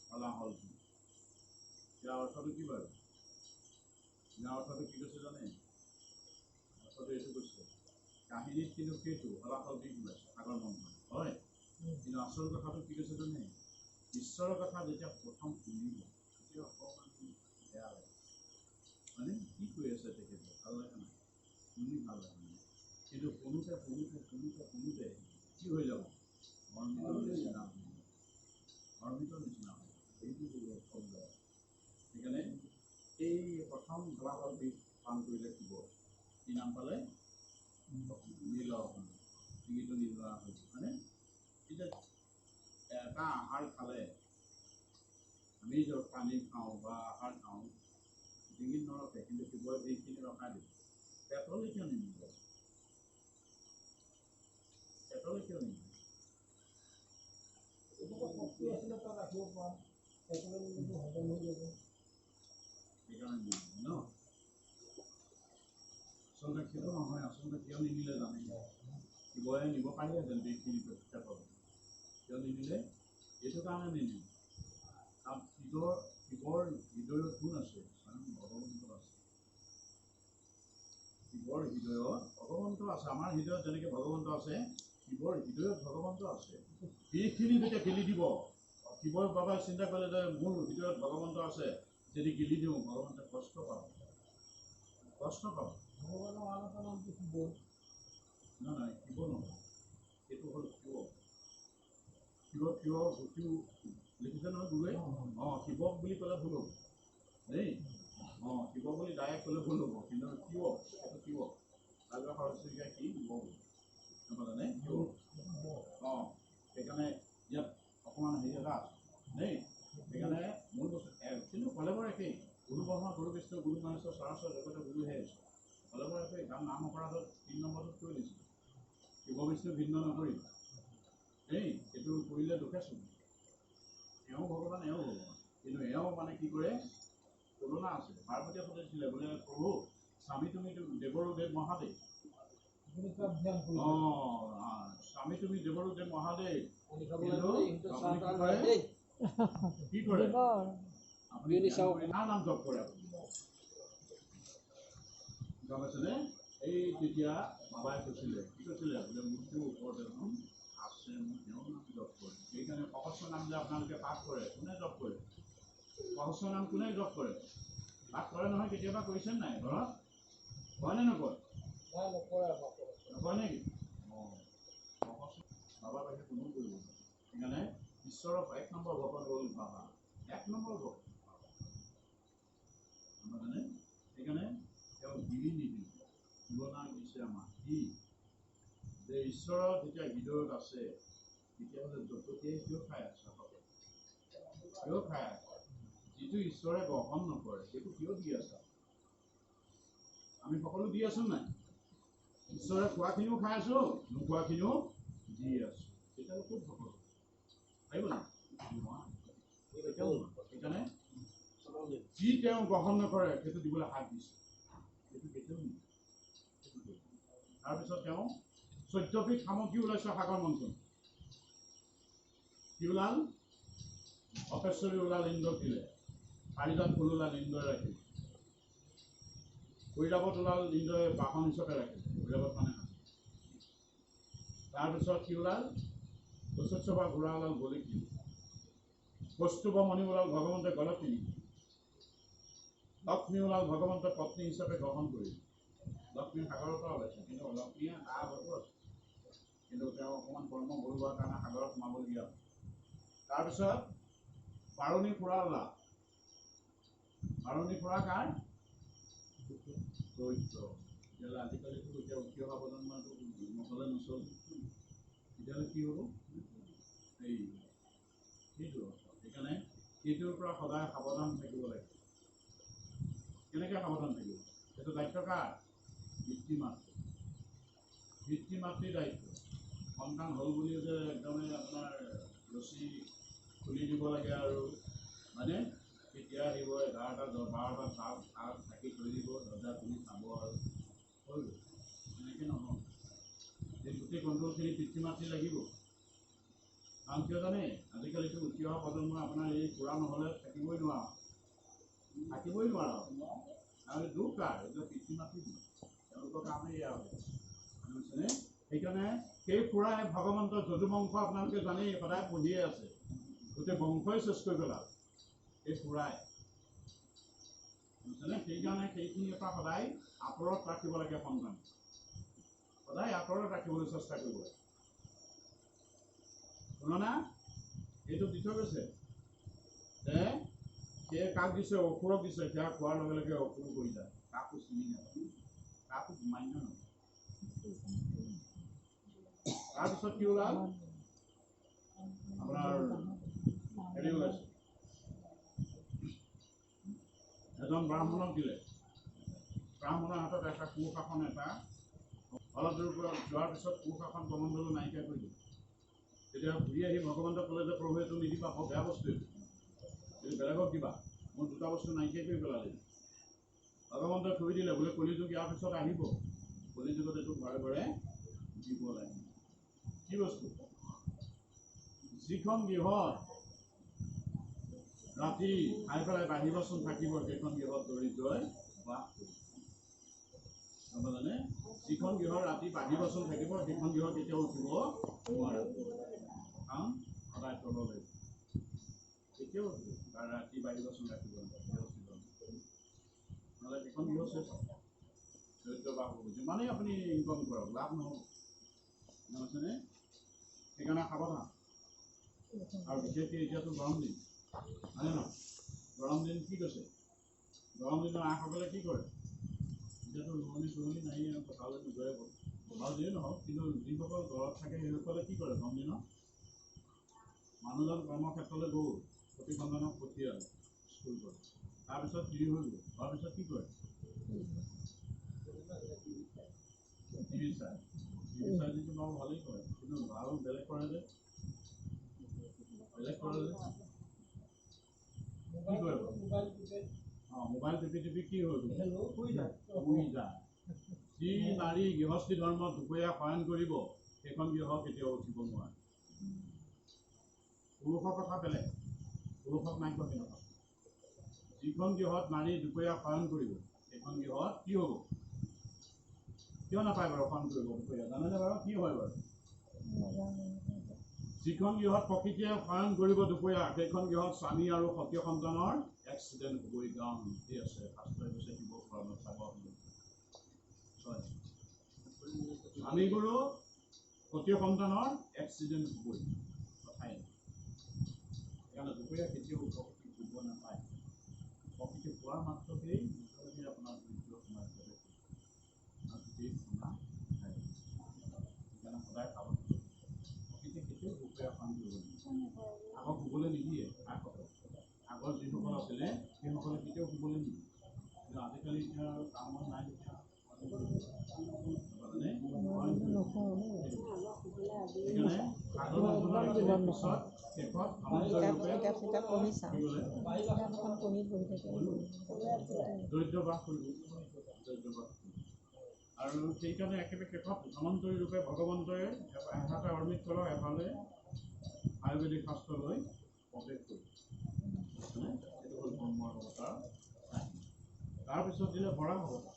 হলাহল ইয়াৰ অৰ্থটো কি বাৰু ইয়াৰ অৰ্থটো কি কৈছে জানে অৰ্থটো এইটো কৈছে কাহিনীত কিন্তু সেইটো হলাহল দি ওলাইছে সাগৰ মন্থন হয় কিন্তু আচল কথাটো কি কৈছে জানে ঈশ্বৰৰ কথা যেতিয়া প্ৰথম শুনিব তেতিয়া অকণমান বেয়া লাগে মানে কি কৈ আছে তেখেতে ভাল লাগে নাই শুনি ভাল লাগে নাই কিন্তু শুনোতে কি হৈ যাব মৰ্মিতৰ নিচিনা সেইটো কম যায় সেইকাৰণে এই প্ৰথম হলাহল দি পান কৰিলে শিৱ কি নাম পালে নীল ডিঙিটো নীলা হৈছে হয়নে এতিয়া এটা আহাৰ খালে আমি য'ত পানী খাওঁ বা আহাৰ খাওঁ ডিঙিত নৰখে কিন্তু শিৱই এইখিনি ৰখাই দিব পেটলৈ কিয় নিমিলে শক্তি আছিলে তাত ৰাখিব পৰা সেইকাৰণে হজম হৈ যাব সেইকাৰণে নিমিলে ন আচলতে সেইটো নহয় আচলতে কিয় নিমিলে জানে শিৱই নিব পাৰিলেহেঁতেন এইখিনি পেটত কিয় নিমিলে এইটো কাৰণে নিমিলে কাৰণ শিৱৰ হৃদয়ত কোন আছে ভগৱন্ত আছে শিৱৰ হৃদয়ত ভগৱন্ত আছে আমাৰ হৃদয়ত যেনেকৈ ভগৱন্ত আছে শিৱৰ হৃদয়ত ভগৱন্ত আছে এইখিনি যেতিয়া গেলি দিব শিৱৰ বাবাই চিন্তা কৰিলে যে মোৰ হৃদয়ত ভগৱন্ত আছে যদি গেলি দিওঁ ভগৱন্তে কষ্ট পাব ভগৱানৰ আন এটা নামটো শিৱ নাই শিৱ নহয় এইটো হ'ল শিৱ লিখিছে নহয় গুৰুৱে শিৱক বুলি ক'লে ভুল হ'ব দেই শিৱ বুলি ডাইৰেক্ট ক'লে ভুল হ'ব কিন্তু শিৱ এইটো শিৱ ৰাজা সৰস্বতীকে কি শিৱ নাপালানে শিৱ সেইকাৰণে ইয়াত অকণমান হেৰি এটা আছে দেই সেইকাৰণে মূল বস্তু কিন্তু ক'লে বাৰু একেই গুৰু ব্ৰহ্মা গুৰু বিষ্ণু গুৰু গণেশ্বৰ সৰস্বতী জগতৰ গুৰুহে আছে ক'লে বাৰু একেই কাৰণ নাম অপৰাধত 3 নম্বৰটোত কৈ দিছোঁ শিৱ বিষ্ণু ভিন্ন নকৰিব দেই এইটো কৰিলে দুখে চব এওঁ ভগৱান কিন্তু এওঁ মানে কি কৰে তুলনা আছে পাৰ্বতীয়ে সুধিছিলে বোলে প্ৰভু স্বামী তুমি দেৱৰো দেৱ মহাদেৱ স্বামী তুমি দেৱৰো দেৱ মহাদেৱ কি কৰে আপুনি নাম জপ কৰে গম পাইছেনে এই তেতিয়া বাবাই কৈছিলে কি কৈছিলে বোলে মূৰ্তিৰ ওপৰত এখন আছে মই তেওঁৰ নাম জপ কৰে সেইকাৰণে সহস্ৰ নাম যে আপোনালোকে পাঠ কৰে কোনে জপ কৰে সহস্ৰ নাম কোনে জপ কৰে পাঠ কৰে নহয় কেতিয়াবা কৰিছে নাই ঘৰত কয় নে নকয় নকয় নেকি বাবা বাহিৰে কোনো কৰিব সেইকাৰণে ঈশ্বৰৰ 1 নম্বৰ ভকত হ'ল বাবা 1 নম্বৰ ভকত মানে সেইকাৰণে তেওঁ গিৰি নিদিলে তুলনা দিছে আমাক কি যে ঈশ্বৰৰ যেতিয়া হৃদয়ত আছে তেতিয়াহ'লে যততিয়াই কিয় খাই আছে যিটো ঈশ্বৰে গ্ৰহণ নকৰে সেইটো কিয় দি আছে আমি সকলো দি আছো নাই ঈশ্বৰে খোৱাখিনিও খাই আছো নোখোৱাখিনিও দি আছো তেতিয়াহ'লে ক'ত ভকত পাৰিব নাই সেইকাৰণে যি তেওঁ গ্ৰহণ নকৰে সেইটো দিবলৈ হাত দিছে সেইটো কেতিয়াও নিদিয়ে তাৰপিছত তেওঁ 14বিধ সামগ্ৰী ওলাইছে সাগৰ মন্থন কি ওলাল অপেশ্বৰী ওলাল ইন্দ্ৰক দিলে পাৰিজাত ফুল ওলাল ইন্দ্ৰই ৰাখিলে কৈৰাৱত ওলাল ইন্দ্ৰই বাহন হিচাপে ৰাখিলে কৈৰাৱত মানে তাৰপিছত কি ওলাল বৈশস্যবা ঘোঁৰা ওলাল বলিক দিলে কৌস্তুভ মণি ওলাল ভগৱন্তে গলত পিন্ধিলে লক্ষ্মী ওলাল ভগৱন্তে পত্নী হিচাপে গ্ৰহণ কৰিলে লক্ষ্মী সাগৰৰ পৰা ওলাইছে কিন্তু লক্ষ্মীয়ে তাৰ আগতো আছে কিন্তু তেওঁ অকণমান কৰ্ম ভুল হোৱাৰ কাৰণে সাগৰত সোমাবলগীয়া হ'ল তাৰপিছত বাৰণী ফুৰা ওলাল বাৰণী ফুৰা কাৰ দৰিদ্ৰ তেতিয়াহ'লে আজিকালিতো এতিয়া উঠি অহা প্ৰজন্মটো নচলে নচলে তেতিয়াহ'লে কি হ'ব সেইটো সেইকাৰণে সেইটোৰ পৰা সদায় সাৱধান থাকিব লাগে কেনেকৈ সাৱধান থাকিব সেইটো দায়িত্ব কাৰ পিতৃ মাতৃৰ দায়িত্ব সন্তান হ'ল বুলি যে একদমেই আপোনাৰ ৰছী খুলি দিব লাগে আৰু মানে কেতিয়া আহিব 11টা 12টা তাত থাকি থৈ দিব দৰ্জা খুলি চাব আৰু হৈ গ'ল এনেকৈ নহয় এই গোটেই কণ্ট্ৰলখিনি পিতৃ মাতৃ লাগিব কাৰণ কিয় জানে আজিকালিতো উঠি অহা প্ৰজন্মই আপোনাৰ এই পুৰা নহ'লে থাকিবই নোৱাৰা আৰু দুখ কাৰ এইটো পিতৃ মাতৃ তেওঁলোকৰ কামেই এয়া হ'ব বুজিছেনে সেইকাৰণে সেই ফুৰাই ভগৱন্তৰ যদুবংশ আপোনালোকে জানেই সদায় পঢ়িয়ে আছে গোটেই বংশই চেষ্টা কৰি পেলাল এই ফুৰাই বুজিছেনে সেইকাৰণে সেইখিনিৰ পৰা সদায় আঁতৰত ৰাখিব লাগে সন্তান সদায় আঁতৰত ৰাখিবলৈ চেষ্টা কৰিব লাগে শুননা এইটো দি থৈ গৈছে যে সেয়ে কাক দিছে অসুৰক দিছে সেয়া খোৱাৰ লগে লগে অসুৰ হৈ যায় কাকো চিনি নাপায় কাকো মান্য নকৰে তাৰপিছত কি ওলাল আপোনাৰ হেৰি ওলাইছে এজন ব্ৰাহ্মণক দিলে ব্ৰাহ্মণৰ হাতত এটা কুশাসন এটা অলপ দূৰ যোৱাৰ পিছত কুশাসন কমণ্ডলো নাইকিয়া কৰি দিলে তেতিয়া ঘূৰি আহি ভগৱন্তক ক'লে যে প্ৰভু এইটো নিদিবা বৰ বেয়া বস্তু এইটো বেলেগক দিবা মোৰ দুটা বস্তু নাইকিয়া কৰি পেলালে ভগৱন্তই থৈ দিলে বোলে কলিযুগ ইয়াৰ পিছত আহিব কলিযুগত এইটো ঘৰে ঘৰে দিব লাগে কি বস্তু যিখন গৃহত ৰাতি খাই পেলাই বাঢ়ি বাচন থাকিব সেইখন গৃহত দৰিদ্ৰই বাস কৰিব জানে যিখন গৃহত ৰাতি বাঢ়ি বাচন থাকিব সেইখন গৃহ কেতিয়াও উঠিব নোৱাৰে কাৰণ সদায় তল লাগিব কেতিয়াও ৰাতি বাঢ়ি বাচন ৰাখিব নহ'লে সেইখন গৃহ চেচ দৰিদ্ৰ বাস হ'ব যিমানেই আপুনি ইনকম কৰক লাভ নহ'ব বুজিছেনে সেইকাৰণে সাৱধান আৰু বিশেষকৈ এতিয়াতো গৰম দিন হয়নে নহয় গৰম দিন কি কৈছে গৰম দিনৰ আইসকলে কি কৰে এতিয়াতো ৰোৱনী চোৱনী নাই পথাৰলৈ নোযোৱাই হ'ল পথাৰ যিয়ে নহওক কিন্তু যিসকল ঘৰত থাকে সেইসকলে কি কৰে গৰম দিনত মানুহজন কৰ্মক্ষেত্ৰলৈ গ'ল প্ৰতি সন্তানক পঠিয়ালে স্কুল কৰে তাৰপিছত ফ্ৰী হৈ গ'ল তাৰপিছত কি কৰে টিভি চাই যিটো বাৰু ভালেই কৰে কিন্তু আৰু বেলেগ কৰে যে কি কৰিব মোবাইল টিপি কি হৈ গ'ল শুই যায় যি নাৰী গৃহস্থী ধৰ্মত দুপৰীয়া শয়ন কৰিব সেইখন গৃহ কেতিয়াও উঠিব নোৱাৰে পুৰুষৰ কথা বেলেগ পুৰুষক নাই কোৱা নহয় যিখন গৃহত নাৰী দুপৰীয়া শয়ন কৰিব সেইখন গৃহত কি হ'ব কিয় নাপায় বাৰু শয়ন কৰিব দুপৰীয়া জানেনে বাৰু কি হয় বাৰু যিখন গৃহত প্ৰকৃতিয়ে শয়ন কৰিব দুপৰীয়া সেইখন গৃহত স্বামী আৰু সতীয় সন্তানৰ এক্সিডেণ্ট হ'বই গাঁও কি আছে শাস্ত্ৰই কৈছে শিৱ পুৰাণত চাব স্বামী গুৰু সতীয় সন্তানৰ এক্সিডেণ্ট হ'বই কথাই সেইকাৰণে দুপৰীয়া কেতিয়াও প্ৰকৃতি শুব নাপায় প্ৰকৃতি পোৱাৰ মাত্ৰকেই নিজকে আপোনাৰ দৰিদ্ৰ সমাজ হিচাপে আৰু গোটেই শুনা সেইকাৰণে সদায় সাৱধান প্ৰকৃতি কেতিয়াও দুপৰীয়া শয়ন কৰিব নিদিয়ে আগক শুবলৈ নিদিয়ে আগৰ যিসকল আছিলে সেইসকলে কেতিয়াও শুবলৈ নিদিয়ে কিন্তু আজিকালি এতিয়া কামত নাই তেতিয়া দৰিদ্ৰ বাস কৰিব আৰু সেইকাৰণে একেবাৰে শেষত ধনন্তৰী ৰূপে ভগৱন্তই এহাতে অৰ্মিত কৰক এফালে আয়ুৰ্বেদিক শাস্ত্ৰলৈ প্ৰৱেশ কৰিব এইটো হ'ল ব্ৰহ্মৰ অৱতাৰ তাৰপিছত দিলে বৰাহ অৱতাৰ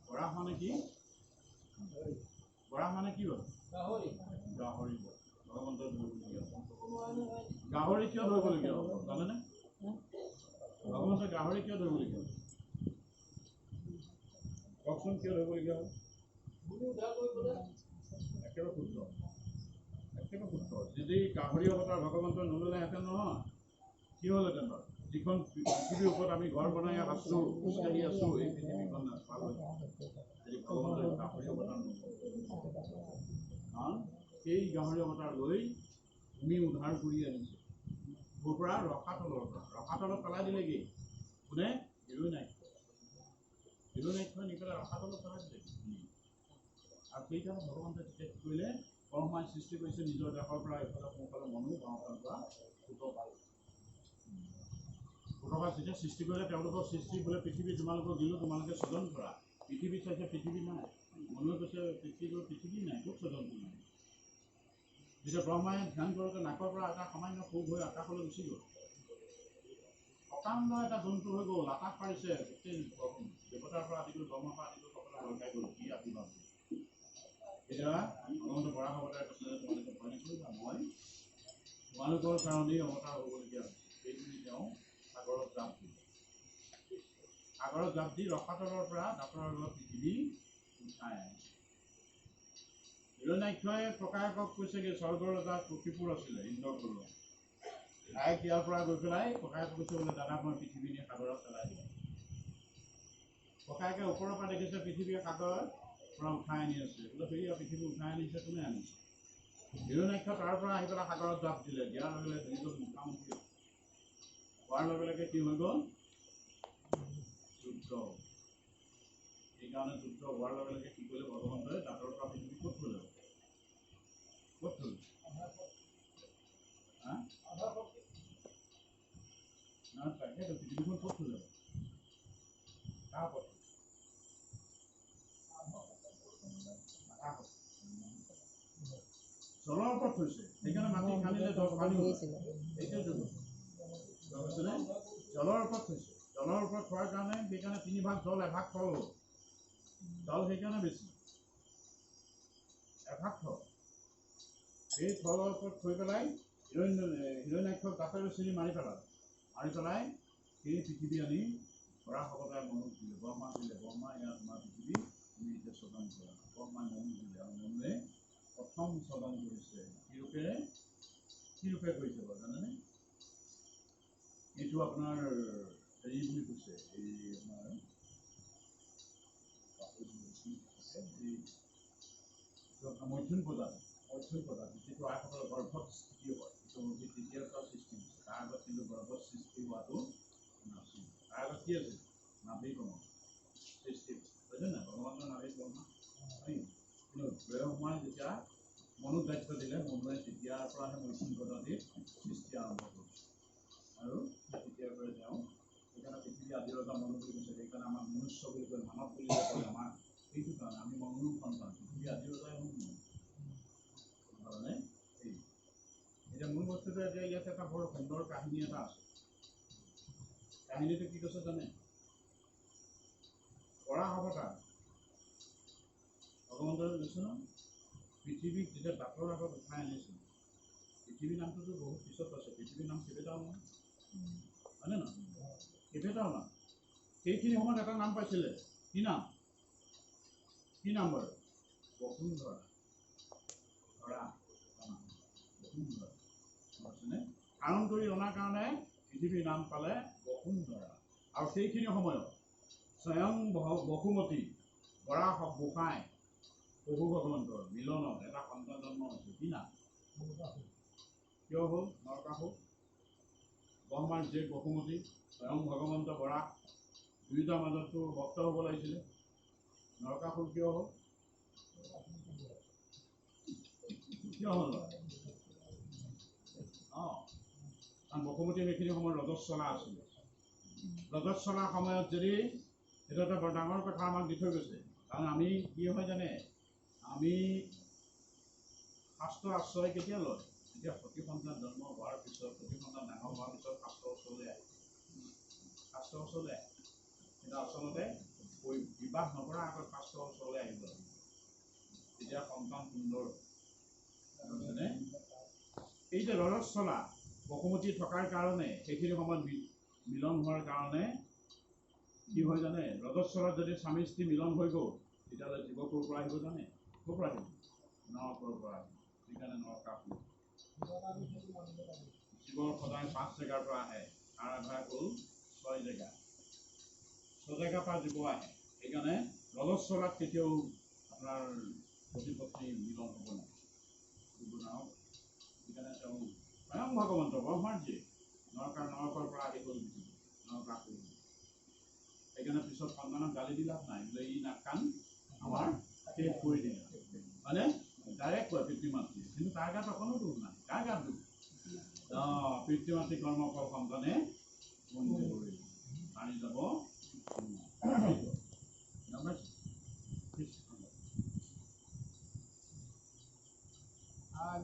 বৰাহ মানে কি হ'ল গাহৰি ভগৱন্তৰ ধৰিবলগীয়া গাহৰি কিয় ধৰিবলগীয়া হ'ব জানেনে ভগৱন্তৰ গাহৰি কিয় ধৰিবলগীয়া হ'ব কওকচোন কিয় ধৰিবলগীয়া হ'ল একেবাৰে শুদ্ধ যদি গাহৰি অৱতাৰ ভগৱন্তৰ নল'লেহেঁতেন নহয় কি হ'লহেঁতেন বাৰু যিখন পৃথিৱীৰ ওপৰত আমি ঘৰ বনাই আছোঁ খোজকাঢ়ি আছোঁ এই পৃথিৱীখন নাপালোঁ যদি ভগৱন্তৰ সেই গাহৰি অৱতাৰ লৈ ভূমি উদ্ধাৰ কৰি আনিছে ক'ৰ পৰা ৰসাতলৰ পৰা ৰসাতলত পেলাই দিলেগৈ কোনে হিৰণ্যাক্ষই নি পেলাই ৰসাতলত পেলাই দিলেগৈ আৰু সেইকাৰণে ভগৱন্তই তেতিয়া কি কৰিলে ব্ৰহ্মাই সৃষ্টি কৰিছে নিজৰ দেশৰ পৰা এইফালে সোঁফালে মনু গাঁৱৰ পৰা সুতপা যেতিয়া সৃষ্টি কৰিলে তেওঁলোকৰ সৃষ্টি বোলে পৃথিৱী তোমালোকক দিলোঁ তোমালোকে স্বজন কৰা পৃথিৱী চাইছে পৃথিৱী নাই মনুৱে কৈছে পৃথিৱী নাই ক'ত স্বজন কৰা নাই যেতিয়া ব্ৰহ্মাই ধ্যান কৰোঁতে নাকৰ পৰা এটা সামান্য সুখ হৈ আকাশলৈ গুচি গ'ল অকাণ্ড এটা জন্তু হৈ গ'ল আকাশ পাৰিছে গোটেই দেৱতাৰ পৰা আদি কৰি ব্ৰহ্মাৰ পৰা আদি কৰি সকলোৱে ভয় খাই গ'ল কি আশীৰ্বাদ এতিয়া ভগৱন্ত বৰাহ অৱতাৰে কৈছে যে তোমালোকে ভয় নকৰিবা মই তোমালোকৰ কাৰণেই অৱতাৰ হ'বলগীয়া হৈছে সেইবুলি তেওঁ সাগৰত জাপ দি ৰসাতলৰ পৰা দাঁতৰ আগত পৃথিৱী উঠাই আনিছে হিৰণ্যাক্ষই ককায়েকক কৈছেগৈ স্বৰ্গৰ ৰজা কশিপুৰ আছিলে ইন্দ্ৰকুল তাইক ইয়াৰ পৰা গৈ পেলাই ককায়েকক কৈছে বোলে দাদা মই পৃথিৱী নি সাগৰত পেলাই দিম ককায়েকে ওপৰৰ পৰা দেখিছে পৃথিৱীয়ে সাগৰৰ পৰা উঠাই আনি আছে বোলে সেয়া পৃথিৱী উঠাই আনিছে কোনে আনিছে হিৰণ্যাক্ষ তাৰ পৰা আহি পেলাই সাগৰত জাপ দিলে দিয়াৰ লগে লগে দুইজন মুখামুখি হোৱাৰ লগে লগে কি হৈ গ'ল যুদ্ধ সেইকাৰণে যুদ্ধ হোৱাৰ লগে লগে কি কৰিলে ভগৱন্তই দাঁতৰ পৰা পৃথিৱী ক'ত থলে তাকেতো পৃথিৱীখন ক'ত থলে তাৰ ওপৰত জলৰ ওপৰত থৈছে সেইকাৰণে মাটি খান্দিলে পানী সেইটোৱেতো জলৰ ওপৰত থৈছে জলৰ ওপৰত থোৱাৰ কাৰণে সেইকাৰণে 3 ভাগ জল এভাগ থল হ'ল জল সেইকাৰণে বেছি এভাগ থল সেই থলৰ ওপৰত থৈ পেলাই হিৰণ্যাক্ষক দাঁতেৰে চিৰি মাৰি পেলাই সেই পৃথিৱী আনি বৰাহ অৱতাৰে মনুক দিলে ব্ৰহ্মাক দিলে ব্ৰহ্মা ইয়াত তোমাৰ পৃথিৱী তুমি এতিয়া স্বজন কৰা ব্ৰহ্মাই মনুক দিলে আৰু মনুৱে প্ৰথম স্বজন কৰিছে কি ৰূপে কৰিছে বাৰু জানেনে এইটো আপোনাৰ হেৰি বুলি কৈছে এই আপোনাৰ মৈথুন প্ৰজাতি যিটো আইসকলৰ গৰ্ভত সৃষ্টি হয় সেইটো তেতিয়াৰ পৰা সৃষ্টি হৈছে তাৰ আগত কিন্তু গৰ্ভত সৃষ্টি হোৱাটো নাছিল তাৰ আগত কি আছিল নাভি কৰ্ম সৃষ্টি হৈছে নাই ভগৱানৰ নাভি কৰ্ম কিন্তু ব্ৰহ্মাই যেতিয়া মনুক দায়িত্ব দিলে মনুৱে তেতিয়াৰ পৰাহে মৈথুন প্ৰজাতিৰ সৃষ্টি আৰম্ভ কৰিছে আৰু তেতিয়াৰ পৰাই তেওঁ সেইকাৰণে পৃথিৱী আদি ৰজা মনু বুলি কৈছে সেইকাৰণে আমাক মনুষ্য বুলি কয় মানৱ বুলি কয় আমাক সেইটো কাৰণে আমি মনুৰ সন্তান পৃথিৱী আদি ৰজাই হওঁ কাৰণে এতিয়া মূল বস্তুটো এতিয়া ইয়াত এটা বৰ সুন্দৰ কাহিনী এটা আছে কাহিনীটো কি কৈছে জানে বৰাহ অৱতাৰ ভগৱন্তই কৈছে ন পৃথিৱীক যেতিয়া দাঁতৰ আগত উঠাই আনিছিল পৃথিৱীৰ নামটোতো বহুত পিছত আছে পৃথিৱীৰ নাম কেইবাটাও নাম হয়নে নহয় কেইবাটাও নাম সেইখিনি সময়ত এটা নাম পাইছিলে কি নাম বাৰু বসুন্ধৰা ধাৰণ কৰি অনাৰ কাৰণে পৃথিৱীৰ নাম পালে বসুন্ধৰা আৰু সেইখিনি সময়ত স্বয়ং বসুমতী বৰাহ গোসাঁই প্ৰভু ভগৱন্তৰ মিলনত এটা সন্তান জন্ম হৈছে কি নাম কিয় হ'ল নৰকাসুৰ ব্ৰহ্মাৰ জীয়েক বসুমতী স্বয়ং ভগৱন্ত বৰাহ দুয়োটাৰ মাজততো ভক্ত হ'ব লাগিছিলে নৰকাসুৰ কিয় হ'ল কাৰণ বসুমতী সেইখিনি সময়ত ৰজস্বলা আছিলে ৰজস্বলাৰ সময়ত যদি এইটো এটা বৰ ডাঙৰ কথা আমাক দি থৈ গৈছে কাৰণ আমি কি হয় জানে আমি শাস্ত্ৰ আশ্ৰয় কেতিয়া লয় যেতিয়া সতী সন্তান জন্ম হোৱাৰ পিছত সতী সন্তান ডাঙৰ হোৱাৰ পিছত শাস্ত্ৰ ওচৰলৈ আহে কিন্তু আচলতে বিবাহ নকৰাৰ আগত শাস্ত্ৰ ওচৰলৈ আহিব তেতিয়া সন্তান সুন্দৰ এই যে ৰজস্বলা বসুমতী থকাৰ কাৰণে সেইখিনি সময়ত মিলন হোৱাৰ কাৰণে কি হয় জানে ৰজস্বলাত যদি স্বামী স্ত্ৰী মিলন হৈ গ'ল তেতিয়াহ'লে জীৱ ক'ৰ পৰা আহিব জানে ক'ৰ পৰা আহিব নৰকৰ পৰা আহিব সেইকাৰণে নৰকাসুৰ জীৱৰ সদায় 5 জেগাৰ পৰা আহে তাৰ আধাৰ হ'ল 6 জেগা 6 জেগাৰ পৰা জীৱ আহে সেইকাৰণে ৰজস্বলাত কেতিয়াও আপোনাৰ পতি পত্নী মিলন হ'ব নাই বনাওক সেইকাৰণে তেওঁ স্বয়ং ভগৱন্ত ব্ৰহ্মাৰ জীয়ে নৰকৰ পৰা আদি কৰি নৰকা কৰি সেইকাৰণে পিছত সন্তানক গালি দি লাভ নাই বোলে ই নাক কাণ আমাৰ শেষ কৰি দিলে হয়নে ডাইৰেক্ট কয় পিতৃ মাতৃয়ে কিন্তু তাৰ গাত অকণো দুখ নাই কাৰ গাত দুখ পিতৃ মাতৃ কৰ্মকৰ সন্তানে